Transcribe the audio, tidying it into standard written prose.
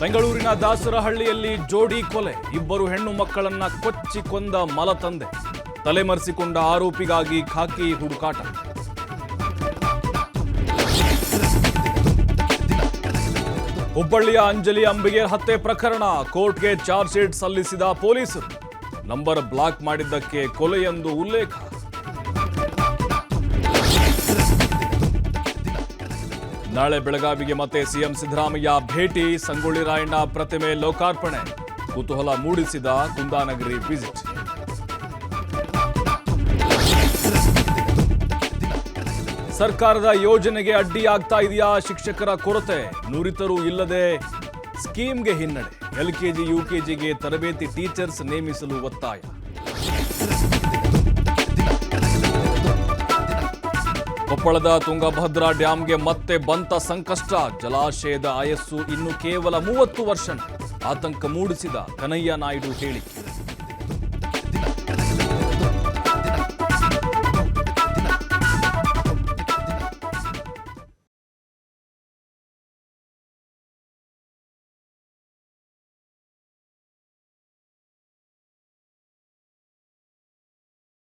ಬೆಂಗಳೂರಿನ ದಾಸರಹಳ್ಳಿಯಲ್ಲಿ ಜೋಡಿ ಕೊಲೆ, ಇಬ್ಬರು ಹೆಣ್ಣು ಮಕ್ಕಳನ್ನ ಕೊಚ್ಚಿ ಕೊಂದ ಮಲತಂದೆ, ತಲೆಮರೆಸಿಕೊಂಡ ಆರೋಪಿಗಾಗಿ ಖಾಕಿ ಹುಡುಕಾಟ. ಹುಬ್ಬಳ್ಳಿಯ ಅಂಜಲಿ ಅಂಬಿಗೆ ಹತ್ಯೆ ಪ್ರಕರಣ, ಕೋರ್ಟ್ಗೆ ಚಾರ್ಜ್ ಶೀಟ್ ಸಲ್ಲಿಸಿದ ಪೊಲೀಸರು, ನಂಬರ್ ಬ್ಲಾಕ್ ಮಾಡಿದ್ದಕ್ಕೆ ಕೊಲೆಯೆಂದು ಉಲ್ಲೇಖ. ನಾಳೆ ಬೆಳಗಾವಿಗೆ ಮತ್ತೆ ಸಿಎಂ ಸಿದ್ದರಾಮಯ್ಯ ಭೇಟಿ, ಸಂಗೊಳ್ಳಿ ರಾಯಣ್ಣ ಪ್ರತಿಮೆ ಲೋಕಾರ್ಪಣೆ, ಕುತೂಹಲ ಮೂಡಿಸಿದ ಕುಂದಾನಗರಿ ವಿಸಿಟ್. ಸರ್ಕಾರದ ಯೋಜನೆಗೆ ಅಡ್ಡಿಯಾಗ್ತಾ ಇದೆಯಾ ಶಿಕ್ಷಕರ ಕೊರತೆ, ನುರಿತರು ಇಲ್ಲದೆ ಸ್ಕೀಮ್ಗೆ ಹಿನ್ನಡೆ, ಎಲ್ಕೆಜಿ ಯುಕೆಜಿಗೆ ತರಬೇತಿ ಟೀಚರ್ಸ್ ನೇಮಿಸಲು ಒತ್ತಾಯ. ಕೊಪ್ಪಳದ ತುಂಗಭದ್ರಾ ಡ್ಯಾಂಗೆ ಮತ್ತೆ ಬಂತ ಸಂಕಷ್ಟ, ಜಲಾಶಯದ ಆಯಸ್ಸು ಇನ್ನು ಕೇವಲ 30 ವರ್ಷ, ಆತಂಕ ಮೂಡಿಸಿದ ಕನಯ್ಯ ನಾಯ್ಡು ಹೇಳಿಕೆ.